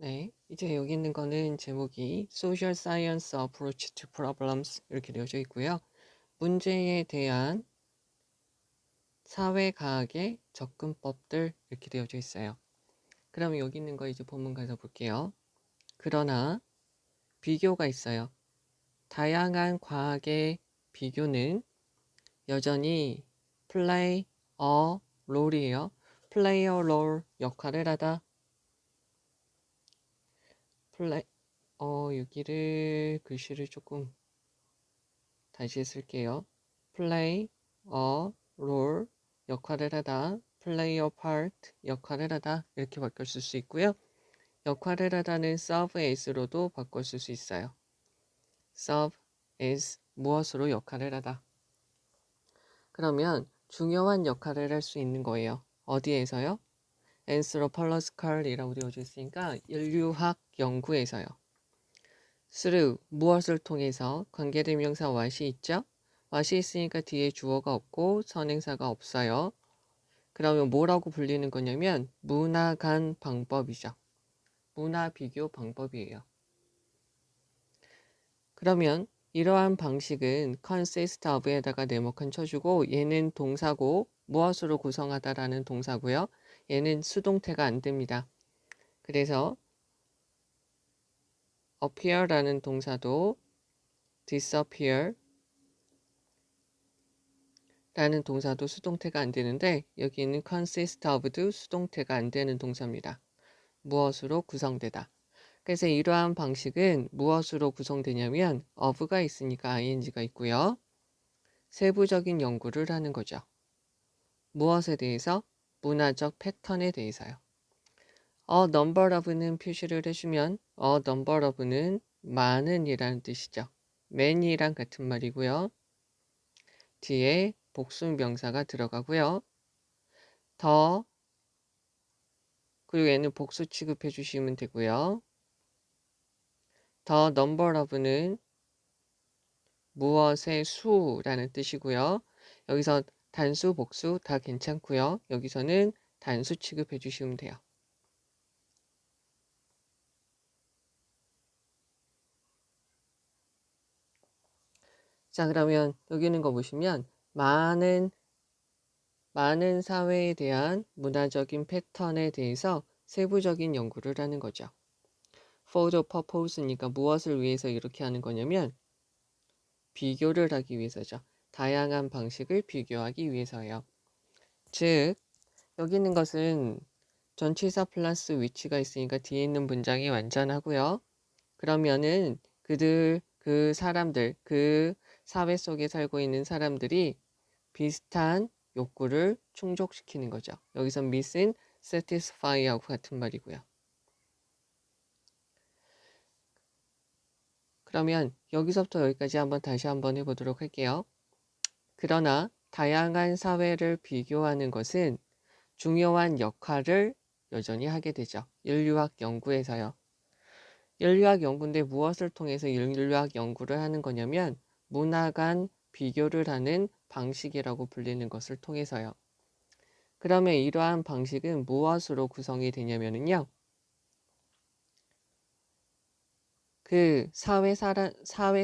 네, 이제 여기 있는 거는 제목이 Social Science Approach to Problems 이렇게 되어져 있고요. 문제에 대한 사회과학의 접근법들 이렇게 되어져 있어요. 그럼 여기 있는 거 이제 본문 가서 볼게요. 그러나 비교가 있어요. 다양한 과학의 비교는 여전히 play a role이에요. play a role 역할을 하다. play 여기를 글씨를 조금 다시 쓸게요. play a role 역할을 하다. play a part 역할을 하다. 이렇게 바꿔 쓸 수 있고요. 역할을 하다는 serve as로도 바꿔 쓸 수 있어요. serve as 무엇으로 역할을 하다. 그러면 중요한 역할을 할 수 있는 거예요. 어디에서요? anthropological이라고 되어져 있으니까 인류학 연구에서요. through 무엇을 통해서 관계대명사 what이 있죠? what이 있으니까 뒤에 주어가 없고 선행사가 없어요. 그러면 뭐라고 불리는 거냐면 문화 간 방법이죠. 문화 비교 방법이에요. 그러면 이러한 방식은 consist of에다가 네모칸 쳐주고 얘는 동사고 무엇으로 구성하다라는 동사고요. 얘는 수동태가 안 됩니다. 그래서 appear라는 동사도 disappear 라는 동사도 수동태가 안 되는데 여기는 consist of도 수동태가 안 되는 동사입니다. 무엇으로 구성되다. 그래서 이러한 방식은 무엇으로 구성되냐면 of가 있으니까 ing가 있고요. 세부적인 연구를 하는 거죠. 무엇에 대해서? 문화적 패턴에 대해서요. A number of는 표시를 해주면 a number of는 많은 이라는 뜻이죠. many랑 같은 말이고요. 뒤에 복수 명사가 들어가고요. 더 그리고 얘는 복수 취급해 주시면 되고요. The number of는 무엇의 수라는 뜻이고요. 여기서 단수, 복수 다 괜찮고요. 여기서는 단수 취급해 주시면 돼요. 자, 그러면 여기 있는 거 보시면 많은 사회에 대한 문화적인 패턴에 대해서 세부적인 연구를 하는 거죠. For the purpose니까 무엇을 위해서 이렇게 하는 거냐면 비교를 하기 위해서죠. 다양한 방식을 비교하기 위해서예요. 즉, 여기 있는 것은 전치사 플러스 위치가 있으니까 뒤에 있는 문장이 완전하고요. 그러면은 그 사람들, 그 사회 속에 살고 있는 사람들이 비슷한 욕구를 충족시키는 거죠. 여기서 meet은 satisfy하고 같은 말이고요. 그러면 여기서부터 여기까지 다시 한번 해보도록 할게요. 그러나 다양한 사회를 비교하는 것은 중요한 역할을 여전히 하게 되죠. 인류학 연구에서요. 인류학 연구인데 무엇을 통해서 인류학 연구를 하는 거냐면 문화 간 비교를 하는 방식이라고 불리는 것을 통해서요. 그러면 이러한 방식은 무엇으로 구성이 되냐면요. 그 사회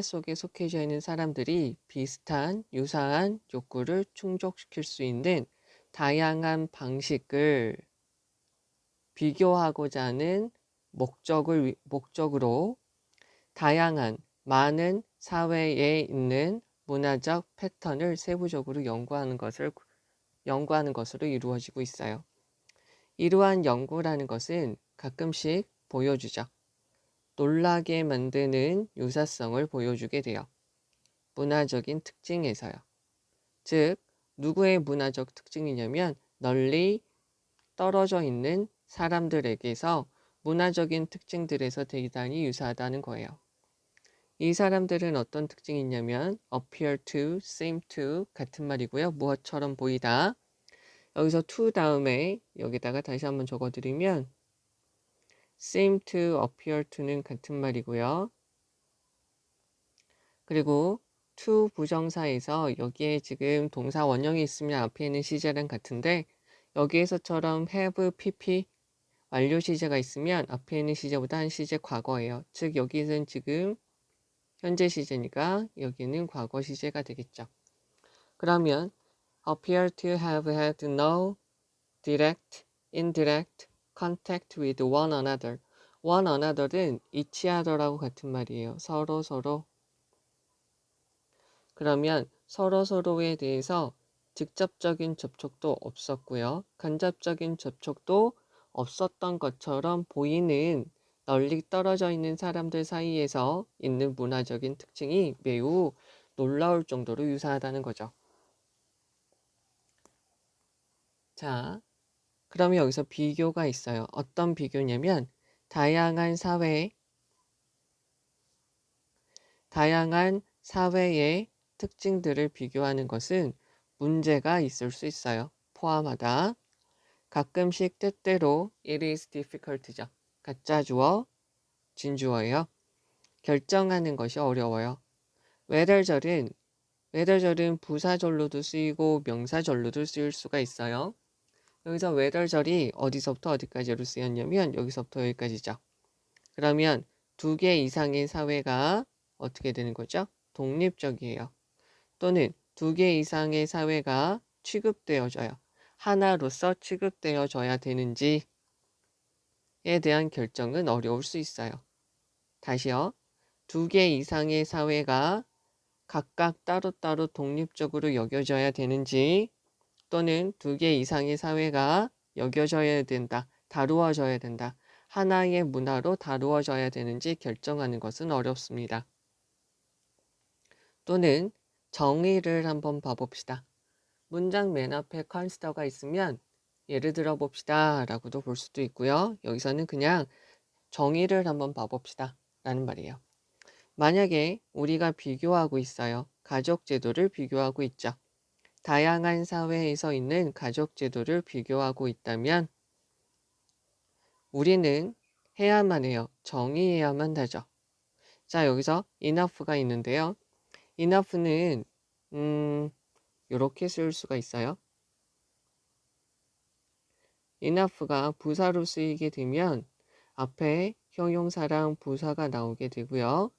속에 속해져 있는 사람들이 비슷한 유사한 욕구를 충족시킬 수 있는 다양한 방식을 비교하고자 하는 목적으로 다양한 많은 사회에 있는 문화적 패턴을 세부적으로 연구하는 것으로 이루어지고 있어요. 이러한 연구라는 것은 가끔씩 보여주죠. 놀라게 만드는 유사성을 보여주게 돼요. 문화적인 특징에서요. 즉, 누구의 문화적 특징이냐면 널리 떨어져 있는 사람들에게서 문화적인 특징들에서 대단히 유사하다는 거예요. 이 사람들은 어떤 특징이 있냐면 appear to, seem to 같은 말이고요. 무엇처럼 보이다. 여기서 to 다음에 여기다가 다시 한번 적어드리면 seem to, appear to는 같은 말이고요. 그리고 to 부정사에서 여기에 지금 동사 원형이 있으면 앞에 있는 시제랑 같은데 여기에서처럼 have, pp 완료 시제가 있으면 앞에 있는 시제보다 한 시제 과거예요. 즉 여기는 지금 현재 시제니까 여기는 과거 시제가 되겠죠. 그러면 appear to have had no direct, indirect contact with one another. one another는 each other라고 같은 말이에요. 서로 서로. 그러면 서로 서로에 대해서 직접적인 접촉도 없었고요. 간접적인 접촉도 없었던 것처럼 보이는 널리 떨어져 있는 사람들 사이에서 있는 문화적인 특징이 매우 놀라울 정도로 유사하다는 거죠. 자, 그러면 여기서 비교가 있어요. 어떤 비교냐면 다양한 사회의 특징들을 비교하는 것은 문제가 있을 수 있어요. 포함하다. 가끔씩 때때로 it is difficult죠. 가짜 주어, 진주어예요. 결정하는 것이 어려워요. whether절은 부사절로도 쓰이고 명사절로도 쓰일 수가 있어요. 여기서 whether절이 어디서부터 어디까지로 쓰였냐면 여기서부터 여기까지죠. 그러면 두 개 이상의 사회가 어떻게 되는 거죠? 독립적이에요. 또는 두 개 이상의 사회가 취급되어져요. 하나로서 취급되어져야 되는지에 대한 결정은 어려울 수 있어요. 다시요. 두 개 이상의 사회가 각각 따로따로 독립적으로 여겨져야 되는지 또는 두 개 이상의 사회가 여겨져야 된다, 다루어져야 된다, 하나의 문화로 다루어져야 되는지 결정하는 것은 어렵습니다. 또는 정의를 한번 봐봅시다. 문장 맨 앞에 consider가 있으면 예를 들어 봅시다 라고도 볼 수도 있고요. 여기서는 그냥 정의를 한번 봐봅시다 라는 말이에요. 만약에 우리가 비교하고 있어요. 가족 제도를 비교하고 있죠. 다양한 사회에서 있는 가족 제도를 비교하고 있다면 우리는 해야만 해요. 정의해야만 하죠. 자, 여기서 enough가 있는데요. enough는 이렇게 쓸 수가 있어요. enough가 부사로 쓰이게 되면 앞에 형용사랑 부사가 나오게 되고요.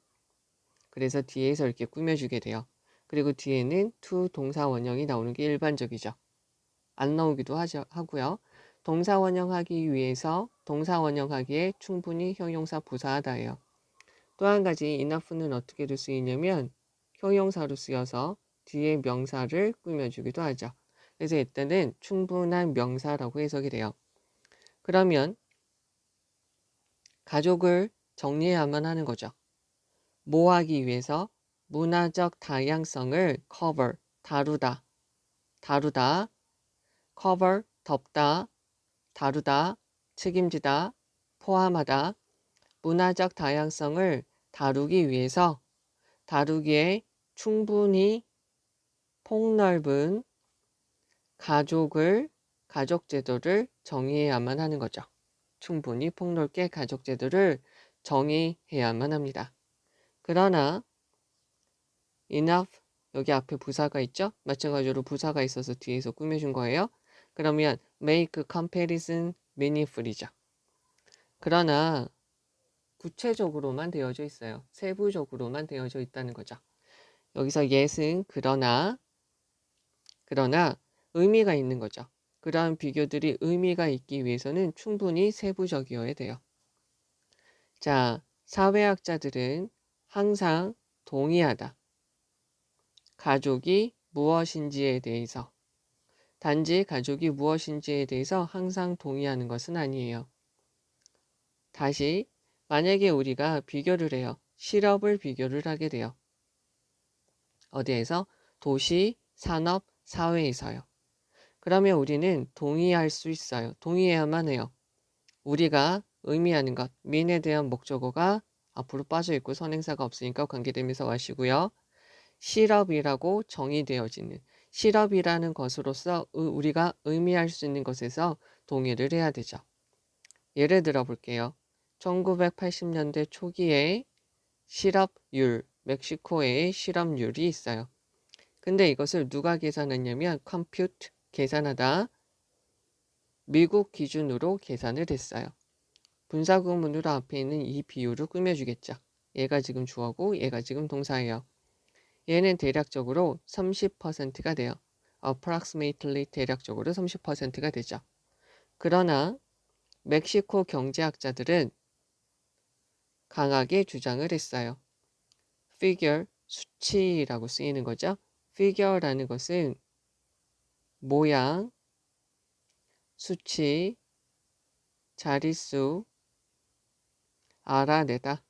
그래서 뒤에서 이렇게 꾸며주게 돼요. 그리고 뒤에는 to 동사 원형이 나오는 게 일반적이죠. 안 나오기도 하고요. 동사 원형하기 위해서 동사 원형하기에 충분히 형용사 부사하다예요. 또 한 가지 enough는 어떻게도 쓰이냐면 형용사로 쓰여서 뒤에 명사를 꾸며주기도 하죠. 그래서 이때는 충분한 명사라고 해석이 돼요. 그러면 가족을 정리해야만 하는 거죠. 뭐 하기 위해서? 문화적 다양성을 cover, 다루다, cover, 덮다, 다루다, 책임지다, 포함하다, 문화적 다양성을 다루기 위해서 다루기에 충분히 폭넓은 가족 제도를 정의해야만 하는 거죠. 충분히 폭넓게 가족 제도를 정의해야만 합니다. 그러나 enough 여기 앞에 부사가 있죠? 마찬가지로 부사가 있어서 뒤에서 꾸며준 거예요. 그러면 make comparison meaningful이죠. 그러나 구체적으로만 되어져 있어요. 세부적으로만 되어져 있다는 거죠. 여기서 yes은 그러나 의미가 있는 거죠. 그러한 비교들이 의미가 있기 위해서는 충분히 세부적이어야 돼요. 자, 사회학자들은 항상 동의하다. 가족이 무엇인지에 대해서 단지 가족이 무엇인지에 대해서 항상 동의하는 것은 아니에요. 다시 만약에 우리가 비교를 해요. 실업을 비교를 하게 돼요. 어디에서? 도시, 산업, 사회에서요. 그러면 우리는 동의할 수 있어요. 동의해야만 해요. 우리가 의미하는 것, mean에 대한 목적어가 앞으로 빠져 있고 선행사가 없으니까 관계대명사 하시고요. 실업이라고 정의되어지는 실업이라는 것으로서 우리가 의미할 수 있는 것에서 동의를 해야 되죠. 예를 들어 볼게요. 1980년대 초기에 실업률, 멕시코의 실업률이 있어요. 근데 이것을 누가 계산했냐면 compute, 계산하다 미국 기준으로 계산을 했어요. 분사구문으로 앞에 있는 이 비율을 꾸며주겠죠. 얘가 지금 주어고 얘가 지금 동사예요. 얘는 대략적으로 30%가 돼요. approximately 대략적으로 30%가 되죠. 그러나 멕시코 경제학자들은 강하게 주장을 했어요. figure, 수치라고 쓰이는 거죠. figure라는 것은 모양, 수치, 자릿수, 알아내다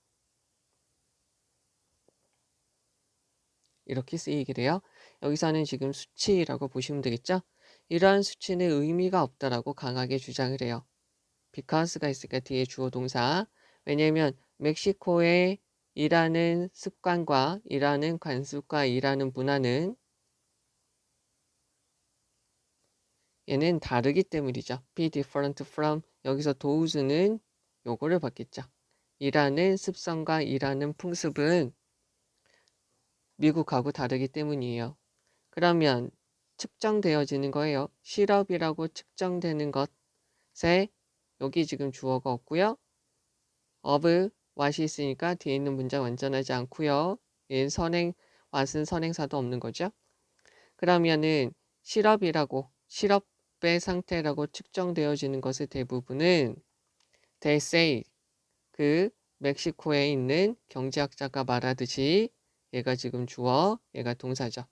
이렇게 쓰이게 돼요. 여기서는 지금 수치라고 보시면 되겠죠. 이러한 수치는 의미가 없다라고 강하게 주장을 해요. because가 있으니까 뒤에 주어 동사. 왜냐하면 멕시코의 일하는 습관과 일하는 관습과 일하는 문화는 얘는 다르기 때문이죠. be different from 여기서 does는 요거를 받겠죠. 일하는 습성과 일하는 풍습은 미국하고 다르기 때문이에요. 그러면 측정되어지는 거예요. 실업이라고 측정되는 것에 여기 지금 주어가 없고요. of what이 있으니까 뒤에 있는 문장 완전하지 않고요. 얘는 what은 선행사도 없는 거죠. 그러면은 실업의 상태라고 측정되어지는 것의 대부분은 they say 그 멕시코에 있는 경제학자가 말하듯이 얘가 지금 주어, 얘가 동사죠.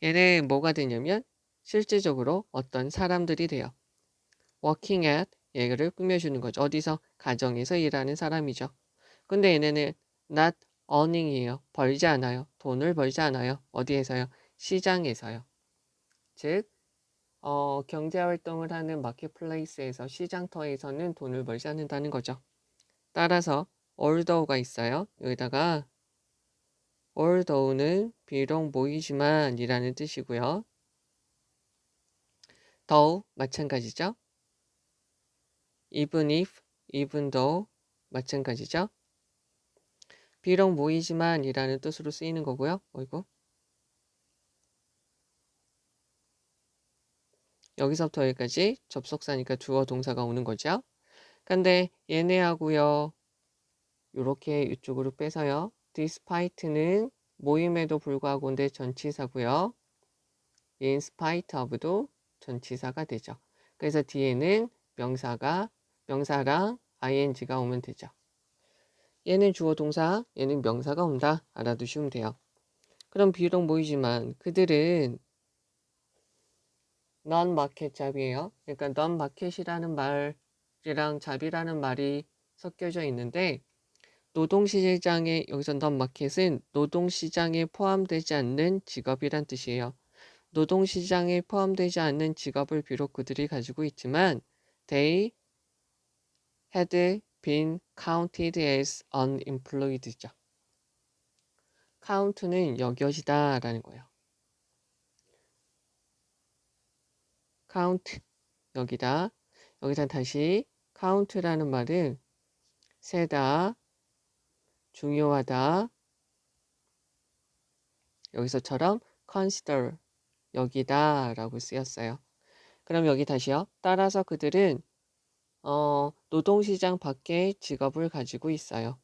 얘는 뭐가 되냐면 실질적으로 어떤 사람들이 돼요. working at 얘를 꾸며주는 거죠. 어디서? 가정에서 일하는 사람이죠. 근데 얘네는 not earning이에요. 벌지 않아요. 돈을 벌지 않아요. 어디에서요? 시장에서요. 즉 경제활동을 하는 마켓플레이스에서 시장터에서는 돈을 벌지 않는다는 거죠. 따라서 although가 있어요. 여기다가 although는 비록 모이지만 이라는 뜻이고요. though 마찬가지죠. even if, even though 마찬가지죠. 비록 모이지만 이라는 뜻으로 쓰이는 거고요. 어이구. 여기서부터 여기까지 접속사니까 주어 동사가 오는 거죠. 근데 얘네하고요. 요렇게 이쪽으로 빼서요. despite는 모임에도 불구하고인데 전치사고요. in spite of도 전치사가 되죠. 그래서 뒤에는 명사랑 ing가 오면 되죠. 얘는 주어 동사, 얘는 명사가 온다. 알아두시면 돼요. 그럼 비록 모이지만 그들은 non-market 잡이에요. 그러니까 non-market이라는 말이랑 잡이라는 말이 섞여져 있는데 노동시장에 여기서 non-market은 노동시장에 포함되지 않는 직업이란 뜻이에요. 노동시장에 포함되지 않는 직업을 비록 그들이 가지고 있지만 they had been counted as unemployed죠. count는 여겨지다 라는 거예요. count 여기다. 여기서 다시 count라는 말은 세다, 중요하다. 여기서처럼 consider 여기다 라고 쓰였어요. 그럼 여기 다시요. 따라서 그들은 노동시장 밖에 직업을 가지고 있어요.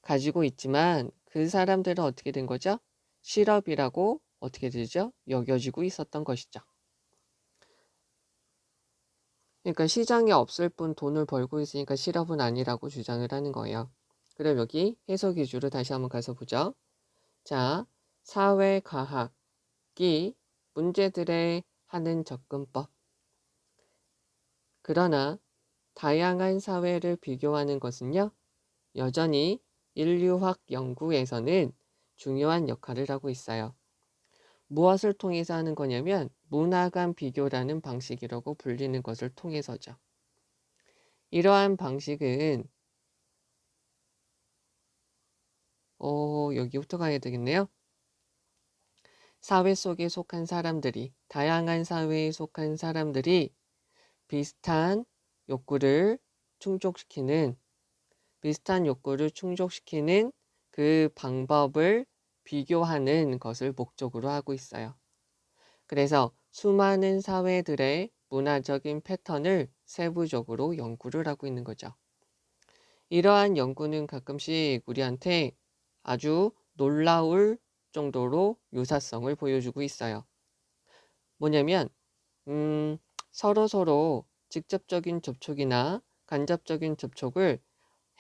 가지고 있지만 그 사람들은 어떻게 된 거죠? 실업이라고 어떻게 되죠? 여겨지고 있었던 것이죠. 그러니까 시장에 없을 뿐 돈을 벌고 있으니까 실업은 아니라고 주장을 하는 거예요. 그럼 여기 해석 위주로 다시 한번 가서 보죠. 자, 사회과학이 문제들에 하는 접근법. 그러나 다양한 사회를 비교하는 것은요, 여전히 인류학 연구에서는 중요한 역할을 하고 있어요. 무엇을 통해서 하는 거냐면 문화 간 비교라는 방식이라고 불리는 것을 통해서죠. 이러한 방식은 여기부터 가야 되겠네요. 사회 속에 속한 사람들이 다양한 사회에 속한 사람들이 비슷한 욕구를 충족시키는 그 방법을 비교하는 것을 목적으로 하고 있어요. 그래서 수많은 사회들의 문화적인 패턴을 세부적으로 연구를 하고 있는 거죠. 이러한 연구는 가끔씩 우리한테 아주 놀라울 정도로 유사성을 보여주고 있어요. 뭐냐면 서로서로 직접적인 접촉이나 간접적인 접촉을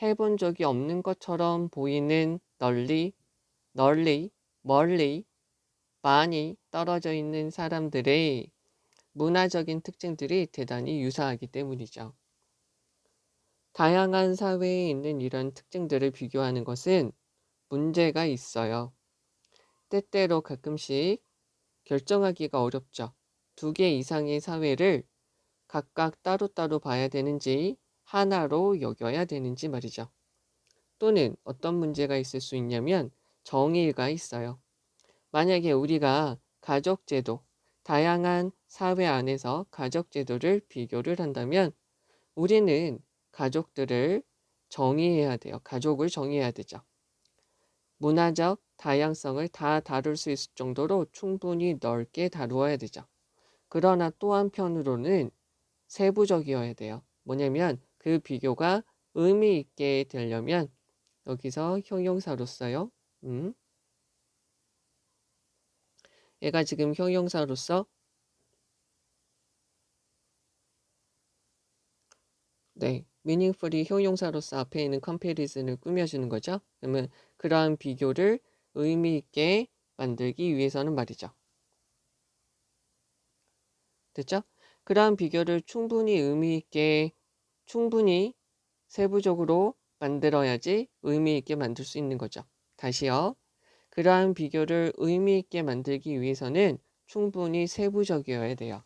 해본 적이 없는 것처럼 보이는 널리, 멀리, 많이 떨어져 있는 사람들의 문화적인 특징들이 대단히 유사하기 때문이죠. 다양한 사회에 있는 이런 특징들을 비교하는 것은 문제가 있어요. 때때로 가끔씩 결정하기가 어렵죠. 두 개 이상의 사회를 각각 따로따로 봐야 되는지 하나로 여겨야 되는지 말이죠. 또는 어떤 문제가 있을 수 있냐면 정의가 있어요. 만약에 우리가 가족제도, 다양한 사회 안에서 가족제도를 비교를 한다면 우리는 가족들을 정의해야 돼요. 가족을 정의해야 되죠. 문화적 다양성을 다 다룰 수 있을 정도로 충분히 넓게 다루어야 되죠. 그러나 또 한편으로는 세부적이어야 돼요. 뭐냐면 그 비교가 의미 있게 되려면 여기서 형용사로 써요. 얘가 지금 형용사로서 meaningfully 형용사로서 앞에 있는 comparison을 꾸며주는 거죠. 그러면 그러한 비교를 의미 있게 만들기 위해서는 말이죠. 됐죠? 그러한 비교를 충분히 의미 있게, 충분히 세부적으로 만들어야지 의미 있게 만들 수 있는 거죠. 다시요. 그러한 비교를 의미 있게 만들기 위해서는 충분히 세부적이어야 돼요.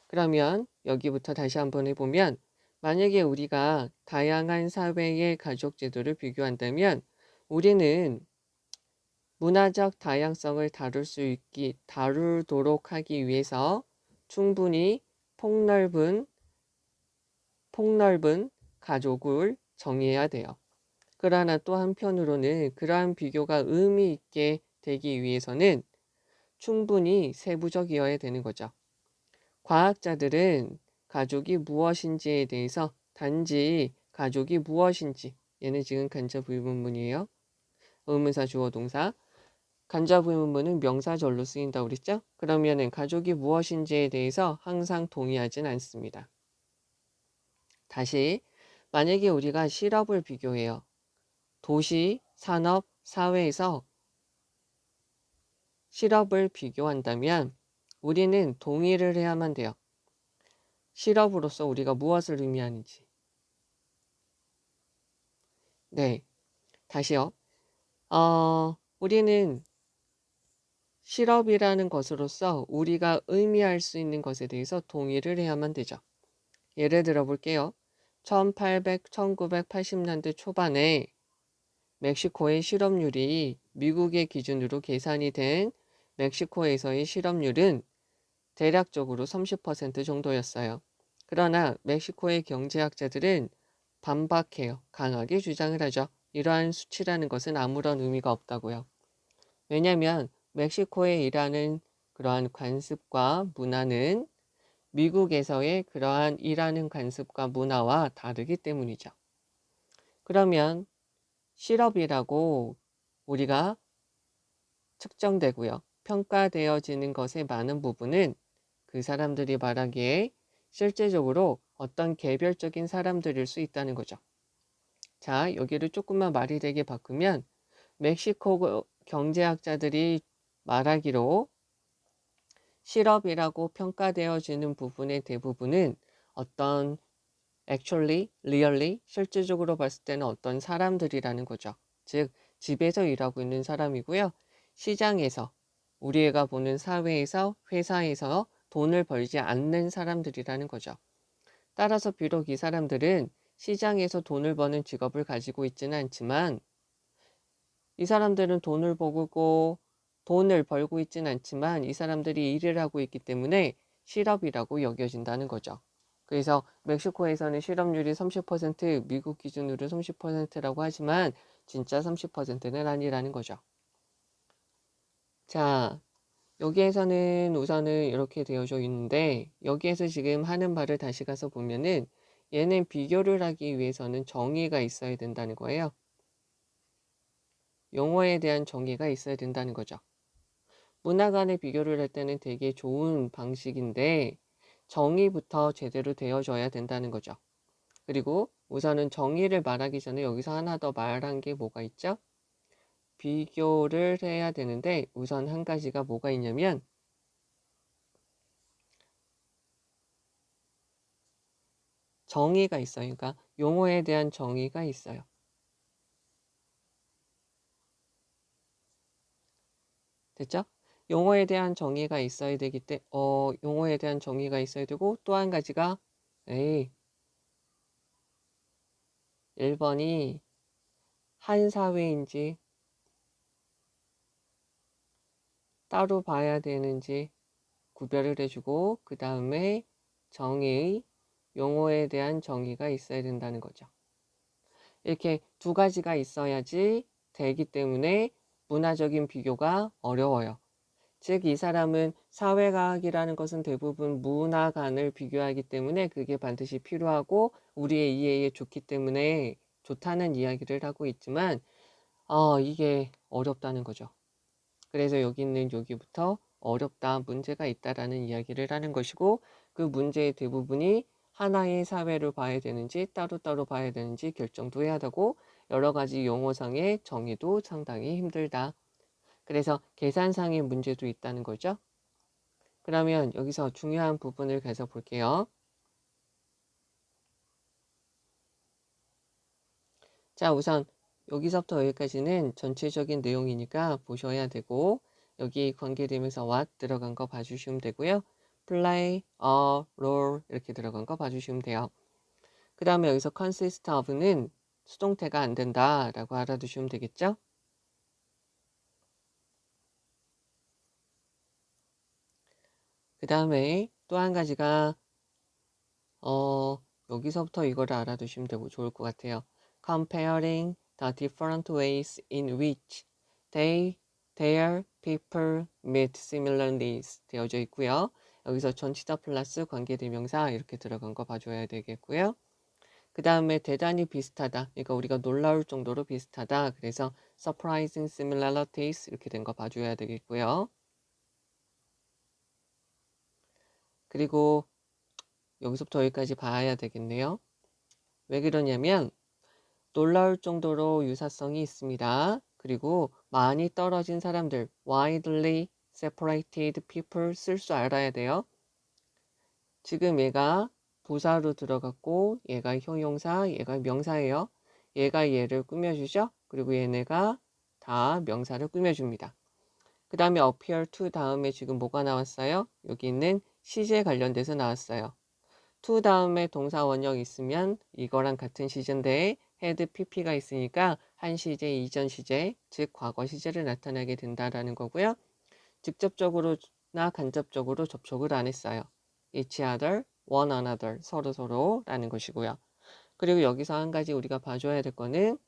그러면 여기부터 다시 한번 해보면 만약에 우리가 다양한 사회의 가족 제도를 비교한다면 우리는 문화적 다양성을 다루도록 하기 위해서 충분히 폭넓은 가족을 정의해야 돼요. 그러나 또 한편으로는 그러한 비교가 의미 있게 되기 위해서는 충분히 세부적이어야 되는 거죠. 과학자들은 가족이 무엇인지에 대해서 단지 가족이 무엇인지, 얘는 지금 간접 의문문이에요. 의문사 주어 동사. 간접 의문문은 명사절로 쓰인다고 그랬죠? 그러면은 가족이 무엇인지에 대해서 항상 동의하진 않습니다. 다시 만약에 우리가 실업을 비교해요. 도시, 산업, 사회에서 실업을 비교한다면 우리는 동의를 해야만 돼요. 실업으로서 우리가 무엇을 의미하는지. 네, 다시요. 우리는 실업이라는 것으로서 우리가 의미할 수 있는 것에 대해서 동의를 해야만 되죠. 예를 들어 볼게요. 1980년대 초반에 멕시코의 실업률이 미국의 기준으로 계산이 된 멕시코에서의 실업률은 대략적으로 30% 정도였어요. 그러나 멕시코의 경제학자들은 반박해요. 강하게 주장을 하죠. 이러한 수치라는 것은 아무런 의미가 없다고요. 왜냐하면 멕시코에 일하는 그러한 관습과 문화는 미국에서의 그러한 일하는 관습과 문화와 다르기 때문이죠. 그러면 실업이라고 우리가 측정되고요. 평가되어지는 것의 많은 부분은 그 사람들이 말하기에 실제적으로 어떤 개별적인 사람들일 수 있다는 거죠. 자, 여기를 조금만 말이 되게 바꾸면 멕시코 경제학자들이 말하기로 실업이라고 평가되어지는 부분의 대부분은 어떤 actually, really, 실질적으로 봤을 때는 어떤 사람들이라는 거죠. 즉, 집에서 일하고 있는 사람이고요. 시장에서, 우리가 보는 사회에서, 회사에서 돈을 벌지 않는 사람들이라는 거죠. 따라서 비록 이 사람들은 시장에서 돈을 버는 직업을 가지고 있지는 않지만 이 사람들은 돈을 벌고 있지는 않지만 이 사람들이 일을 하고 있기 때문에 실업이라고 여겨진다는 거죠. 그래서 멕시코에서는 실업률이 30%, 미국 기준으로 30%라고 하지만 진짜 30%는 아니라는 거죠. 자, 여기에서는 우선은 이렇게 되어져 있는데 여기에서 지금 하는 말을 다시 가서 보면은 얘는 비교를 하기 위해서는 정의가 있어야 된다는 거예요. 용어에 대한 정의가 있어야 된다는 거죠. 문화 간의 비교를 할 때는 되게 좋은 방식인데 정의부터 제대로 되어져야 된다는 거죠. 그리고 우선은 정의를 말하기 전에 여기서 하나 더 말한 게 뭐가 있죠? 비교를 해야 되는데 우선 한 가지가 뭐가 있냐면 정의가 있어요. 그러니까 용어에 대한 정의가 있어요. 됐죠? 용어에 대한 정의가 있어야 되기 때문에 용어에 대한 정의가 있어야 되고 또 한 가지가 1번이 한 사회인지 따로 봐야 되는지 구별을 해주고 그 다음에 정의의 용어에 대한 정의가 있어야 된다는 거죠. 이렇게 두 가지가 있어야지 되기 때문에 문화적인 비교가 어려워요. 즉, 이 사람은 사회과학이라는 것은 대부분 문화 간을 비교하기 때문에 그게 반드시 필요하고 우리의 이해에 좋기 때문에 좋다는 이야기를 하고 있지만 이게 어렵다는 거죠. 그래서 여기 있는 여기부터 어렵다, 문제가 있다라는 이야기를 하는 것이고 그 문제의 대부분이 하나의 사회를 봐야 되는지 따로따로 봐야 되는지 결정도 해야 되고 여러 가지 용어상의 정의도 상당히 힘들다. 그래서 계산상의 문제도 있다는 거죠. 그러면 여기서 중요한 부분을 계속 볼게요. 자, 우선 여기서부터 여기까지는 전체적인 내용이니까 보셔야 되고 여기 관계되면서 what 들어간 거 봐주시면 되고요. play, a, role 이렇게 들어간 거 봐주시면 돼요. 그 다음에 여기서 consist of는 수동태가 안 된다라고 알아두시면 되겠죠. 그 다음에 또 한 가지가 여기서부터 이거를 알아두시면 되고 좋을 것 같아요. Comparing the different ways in which their people meet similar needs 되어져 있고요. 여기서 전치사 플러스 관계대명사 이렇게 들어간 거 봐줘야 되겠고요. 그 다음에 대단히 비슷하다. 그러니까 우리가 놀라울 정도로 비슷하다. 그래서 surprising similarities 이렇게 된 거 봐줘야 되겠고요. 그리고 여기서부터 여기까지 봐야 되겠네요. 왜 그러냐면 놀라울 정도로 유사성이 있습니다. 그리고 많이 떨어진 사람들, widely separated people 쓸 줄 알아야 돼요. 지금 얘가 부사로 들어갔고 얘가 형용사, 얘가 명사예요. 얘가 얘를 꾸며주죠. 그리고 얘네가 다 명사를 꾸며줍니다. 그 다음에 appear to 다음에 지금 뭐가 나왔어요? 여기 있는 시제 관련돼서 나왔어요. to 다음에 동사 원형 있으면 이거랑 같은 시제인데 had pp가 있으니까 한 시제, 이전 시제, 즉 과거 시제를 나타내게 된다라는 거고요. 직접적으로나 간접적으로 접촉을 안 했어요. each other, one another, 서로라는 것이고요. 그리고 여기서 한 가지 우리가 봐줘야 될 거는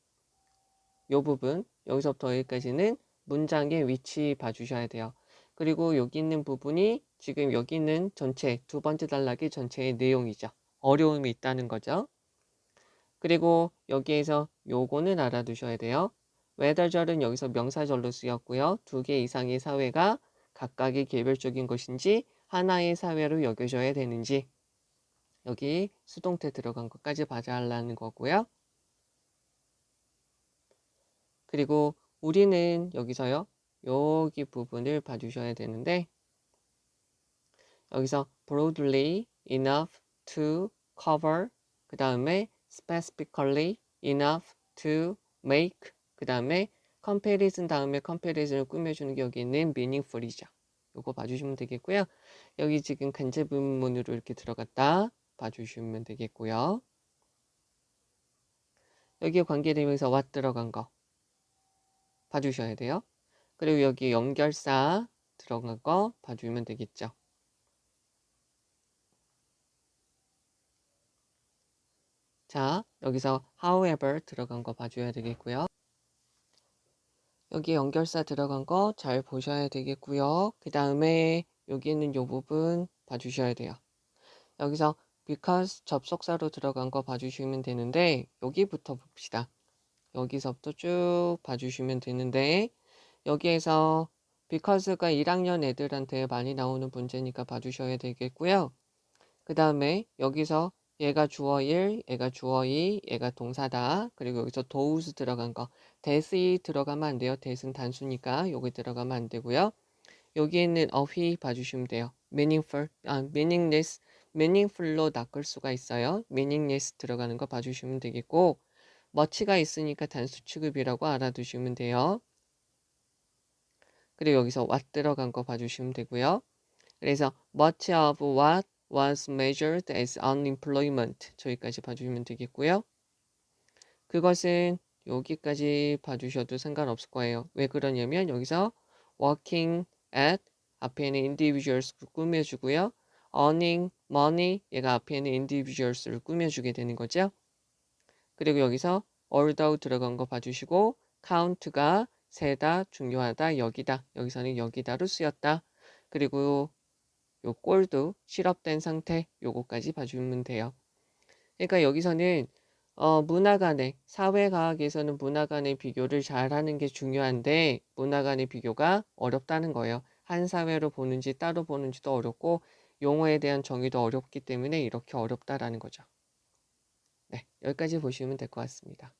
이 부분, 여기서부터 여기까지는 문장의 위치 봐주셔야 돼요. 그리고 여기 있는 부분이 지금 여기 있는 전체 두 번째 단락의 전체의 내용이죠. 어려움이 있다는 거죠. 그리고 여기에서 요거는 알아두셔야 돼요. whether절은 여기서 명사절로 쓰였고요. 두 개 이상의 사회가 각각의 개별적인 것인지 하나의 사회로 여겨져야 되는지 여기 수동태 들어간 것까지 봐달라는 거고요. 그리고 우리는 여기서요. 여기 부분을 봐주셔야 되는데 여기서 broadly enough to cover 그 다음에 specifically enough to make 그 다음에 comparison 다음에 comparison을 꾸며주는 게 여기 있는 meaningful이죠. 요거 봐주시면 되겠고요. 여기 지금 간접문으로 이렇게 들어갔다 봐주시면 되겠고요. 여기에 관계되면서 what 들어간 거 봐주셔야 돼요. 그리고 여기 연결사 들어간 거 봐주면 되겠죠. 자, 여기서 however 들어간 거 봐줘야 되겠고요. 여기 연결사 들어간 거 잘 보셔야 되겠고요. 그 다음에 여기 있는 이 부분 봐주셔야 돼요. 여기서 because 접속사로 들어간 거 봐주시면 되는데 여기부터 봅시다. 여기서부터 쭉 봐주시면 되는데 여기에서 because가 1학년 애들한테 많이 나오는 문제니까 봐주셔야 되겠고요. 그 다음에 여기서 얘가 주어 1, 얘가 주어 2, 얘가 동사다. 그리고 여기서 does 들어간 거. that이 들어가면 안 돼요. that은 단수니까 여기 들어가면 안 되고요. 여기 있는 어휘 봐주시면 돼요. meaningless, meaningful로 낚을 수가 있어요. meaningless 들어가는 거 봐주시면 되겠고 much가 있으니까 단수 취급이라고 알아두시면 돼요. 그리고 여기서 what 들어간 거 봐주시면 되고요. 그래서 much of what was measured as unemployment 저기까지 봐주시면 되겠고요. 그것은 여기까지 봐주셔도 상관없을 거예요. 왜 그러냐면 여기서 working at 앞에는 individuals를 꾸며주고요. earning money 얘가 앞에는 individuals를 꾸며주게 되는 거죠. 그리고 여기서 although 들어간 거 봐주시고 count가 세다, 중요하다, 여기다. 여기서는 여기다로 쓰였다. 그리고 요 꼴도 실업된 상태 요거까지 봐주면 돼요. 그러니까 여기서는 문화 간의 사회과학에서는 문화 간의 비교를 잘하는 게 중요한데 문화 간의 비교가 어렵다는 거예요. 한 사회로 보는지 따로 보는지도 어렵고 용어에 대한 정의도 어렵기 때문에 이렇게 어렵다라는 거죠. 네, 여기까지 보시면 될 것 같습니다.